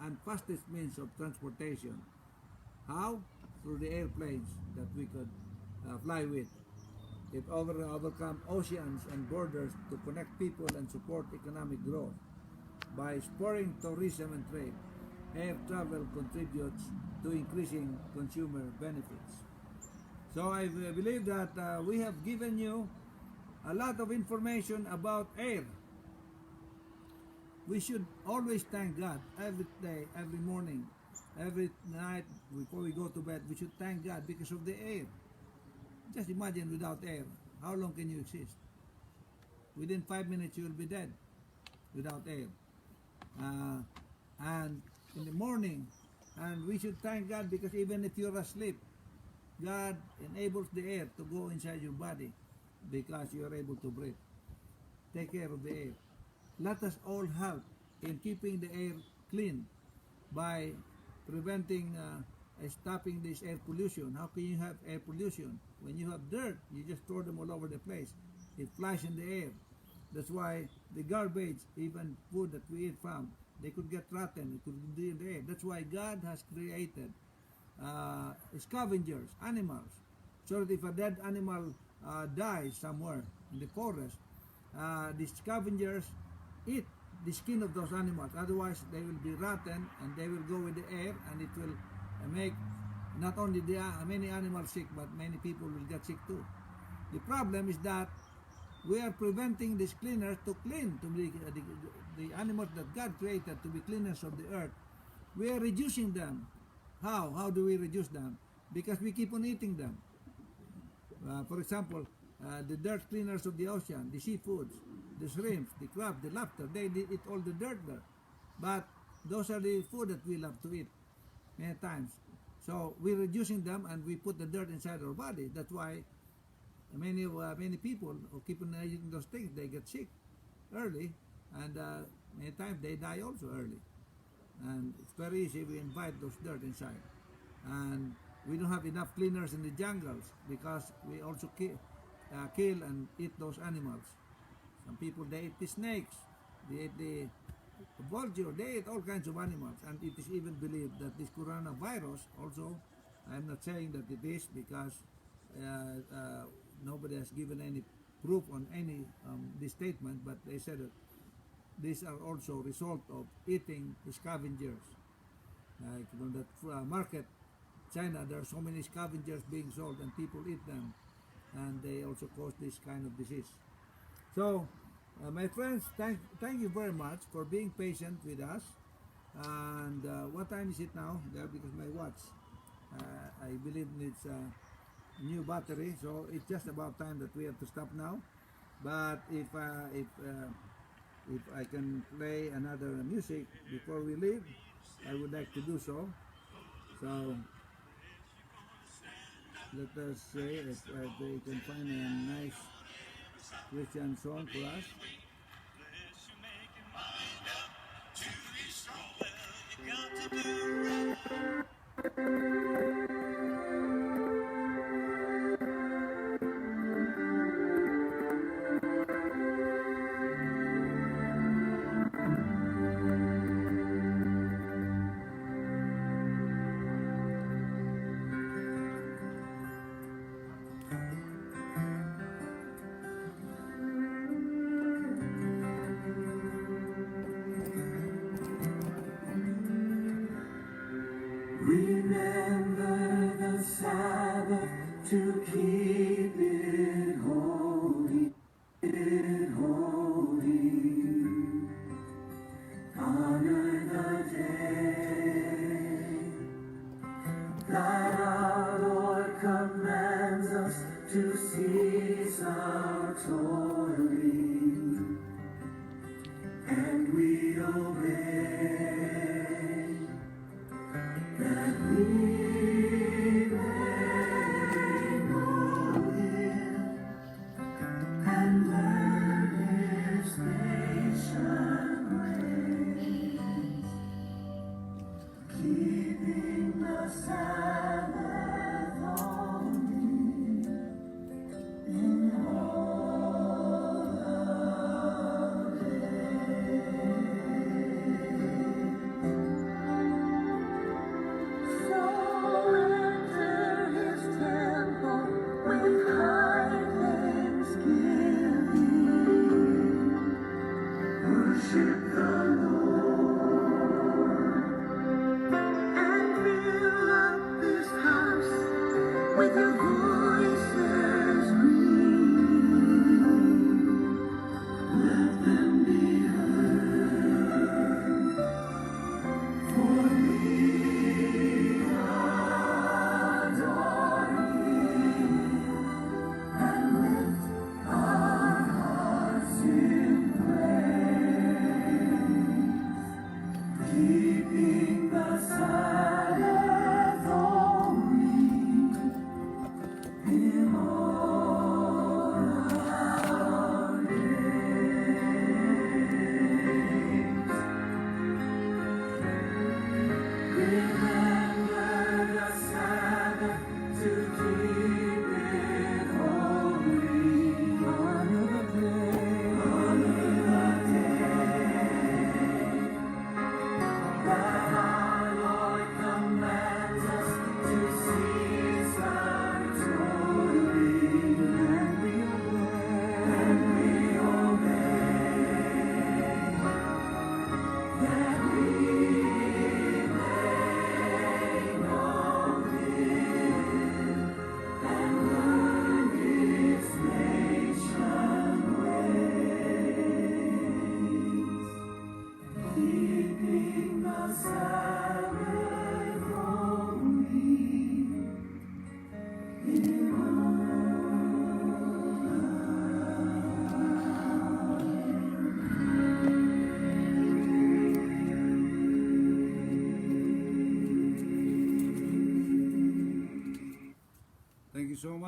and fastest means of transportation. How? through the airplanes that we could fly with. It overcome oceans and borders to connect people and support economic growth. By spurring tourism and trade, air travel contributes to increasing consumer benefits. So I believe that we have given you a lot of information about air. We should always thank God every day, every morning, every night before we go to bed. We should thank God because of the air. Just imagine without air, how long can you exist? Within 5 minutes you will be dead without air. And in the morning, and we should thank God because even if you're asleep, God enables the air to go inside your body because you are able to breathe. Take care of the air. Let us all help in keeping the air clean by preventing stopping this air pollution. How can you have air pollution? When you have dirt, you just throw them all over the place. It flies in the air. That's why the garbage, even food that we eat from, they could get rotten. It could be in the air. That's why God has created scavengers, animals, so that if a dead animal dies somewhere in the forest, the scavengers eat the skin of those animals. Otherwise, they will be rotten and they will go in the air, and it will make not only many animals sick, but many people will get sick too. The problem is that we are preventing these cleaners to clean, to be the animals that God created to be cleaners of the earth. We are reducing them. How? How do we reduce them? Because we keep on eating them. For example, the dirt cleaners of the ocean, the seafoods, the shrimps, the crab, the lobster, they eat all the dirt there. But those are the food that we love to eat many times. So we're reducing them and we put the dirt inside our body. That's why many people who keep on eating those things, they get sick early, and many times they die also early. And it's very easy, we invite those dirt inside. And we don't have enough cleaners in the jungles because we also kill and eat those animals. Some people, they eat the snakes, they eat the vulture, they eat all kinds of animals. And it is even believed that this coronavirus also, I'm not saying that it is because nobody has given any proof on any this statement, but they said that these are also result of eating scavengers. Like from that market, China, there are so many scavengers being sold and people eat them, and they also cause this kind of disease. So, my friends, thank you very much for being patient with us. And what time is it now? There, because my watch, I believe needs a new battery, so it's just about time that we have to stop now. But if I can play another music before we leave, I would like to do so. So let us say if they can find a nice Christian song for us. Remember the Sabbath to keep it holy, Honor the day that our Lord commands us to cease our toiling, and we obey. That we may know Him and learn His patient ways, keeping the Sabbath holy in all our days. So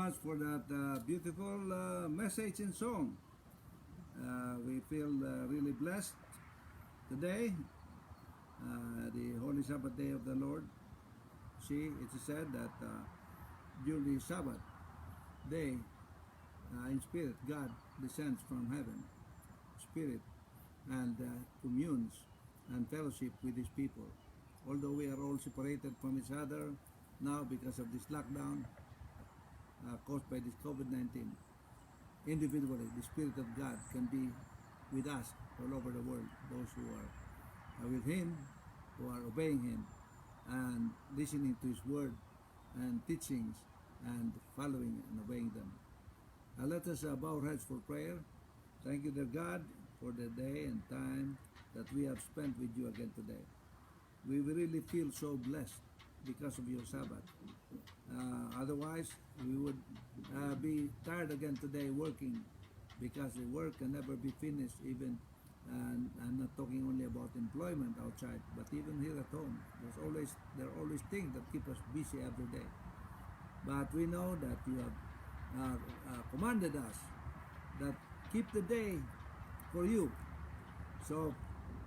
much for that beautiful message and song. We feel really blessed today, the Holy Sabbath day of the Lord. See, it is said that during the Sabbath day, in spirit, God descends from heaven, spirit, and communes and fellowship with His people. Although we are all separated from each other now because of this lockdown caused by this COVID-19, individually, the Spirit of God can be with us all over the world, those who are with Him, who are obeying Him, and listening to His word and teachings and following and obeying them. Let us bow our heads for prayer. Thank you, dear God, for the day and time that we have spent with you again today. We really feel so blessed because of your Sabbath. Otherwise, we would be tired again today working, because the work can never be finished. Even I'm not talking only about employment outside, but even here at home, there are always things that keep us busy every day. But we know that you have commanded us that keep the day for you. So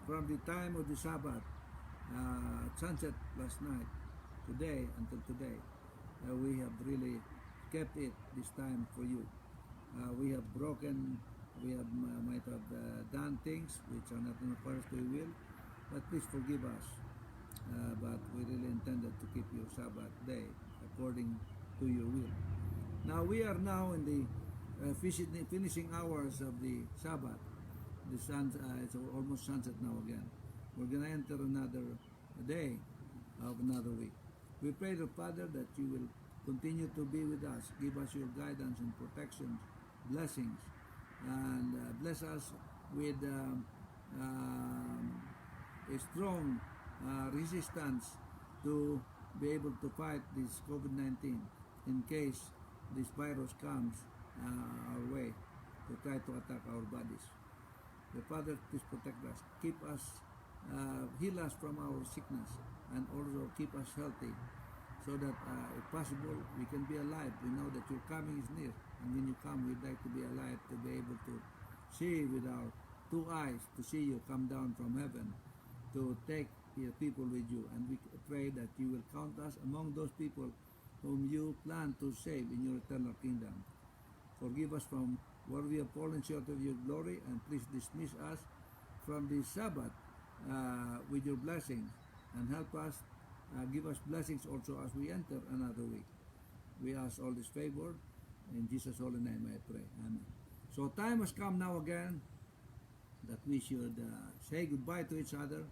from the time of the Sabbath, sunset last night, today until today, we have really kept it this time for you. We have might have done things which are not in accordance to your will, but please forgive us. But we really intended to keep your Sabbath day according to your will. Now we are now in the finishing hours of the Sabbath. The sun, it's almost sunset now again. We're going to enter another day of another week. We pray, the Father, that you will continue to be with us. Give us your guidance and protection, blessings, and bless us with a strong resistance to be able to fight this COVID-19 in case this virus comes our way to try to attack our bodies. The Father, please protect us. Keep us, heal us from our sickness, and also keep us healthy, so that if possible, we can be alive. We know that your coming is near, and when you come, we'd like to be alive, to be able to see with our two eyes, to see you come down from heaven, to take your people with you. And we pray that you will count us among those people whom you plan to save in your eternal kingdom. Forgive us from where we have fallen short of your glory, and please dismiss us from the Sabbath with your blessings, and help us, give us blessings also as we enter another week. We ask all this favor in Jesus' holy name, I pray. Amen. So time has come now again that we should say goodbye to each other.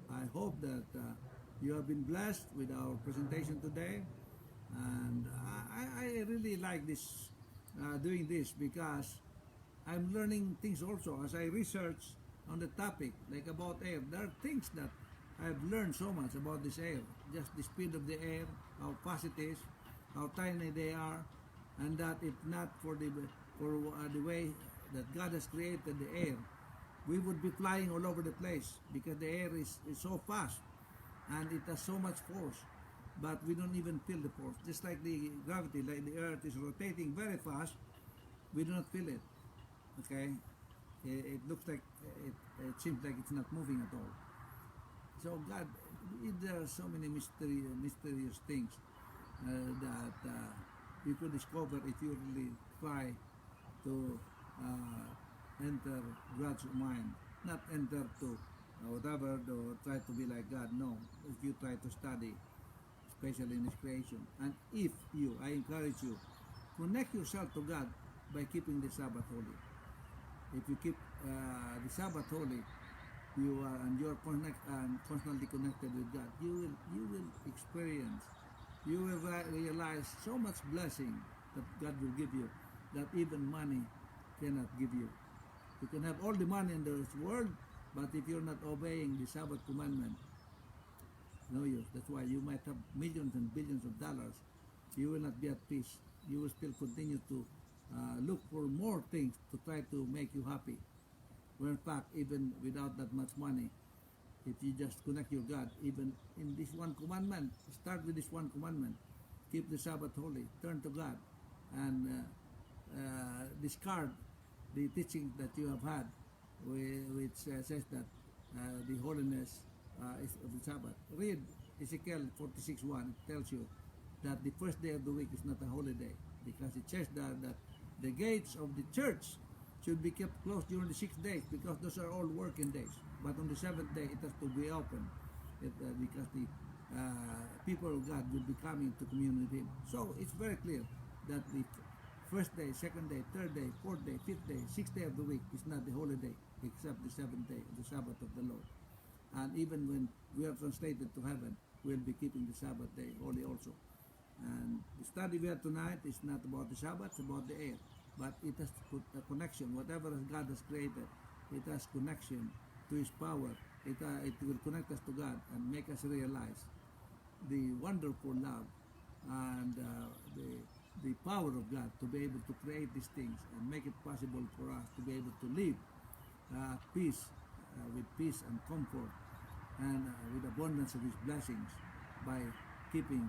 I hope that you have been blessed with our presentation today, and I really like this, doing this, because I'm learning things also as I research on the topic, like about air. There are things that I've learned so much about this air, just the speed of the air, how fast it is, how tiny they are, and that if not for the way that God has created the air, we would be flying all over the place, because the air is so fast and it has so much force, but we don't even feel the force. Just like the gravity, like the earth is rotating very fast, we do not feel it. Okay, it looks like it seems like it's not moving at all. So God, there are so many mysterious things that you could discover if you really try to enter God's mind. Not enter to whatever, to try to be like God. No, if you try to study, especially in His creation. And if you, I encourage you, connect yourself to God by keeping the Sabbath holy. If you keep the Sabbath holy, you are constantly connected with God. You will experience, you will realize so much blessing that God will give you that even money cannot give you. You can have all the money in this world, but if you're not obeying the Sabbath commandment, no use. That's why you might have millions and billions of dollars. You will not be at peace. You will still continue to look for more things to try to make you happy. Where in fact, even without that much money, if you just connect your God, even in this one commandment, start with this one commandment, keep the Sabbath holy, turn to God, and discard the teaching that you have had, which says that the holiness is of the Sabbath. Read Ezekiel 46:1. It tells you that the first day of the week is not a holy day, because it says that the gates of the church should be kept closed during the 6 days, because those are all working days. But on the seventh day, it has to be open, because the people of God will be coming to commune with Him. So it's very clear that the first day, second day, third day, fourth day, fifth day, sixth day of the week is not the holy day, except the seventh day, the Sabbath of the Lord. And even when we are translated to heaven, we'll be keeping the Sabbath day holy also. And the study we have tonight is not about the Sabbath, it's about the air. But it has put a connection. Whatever God has created, it has connection to His power. It will connect us to God and make us realize the wonderful love and the power of God to be able to create these things and make it possible for us to be able to live peace, with peace and comfort, and with abundance of His blessings by keeping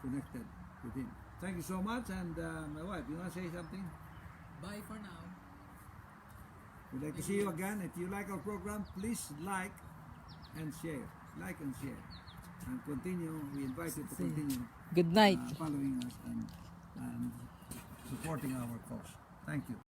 connected with Him. Thank you so much. And my wife, you want to say something? Bye for now. We'd like to see you again. If you like our program, please like and share. Like and share. And continue. We invite you to continue Good night. following us and supporting our cause. Thank you.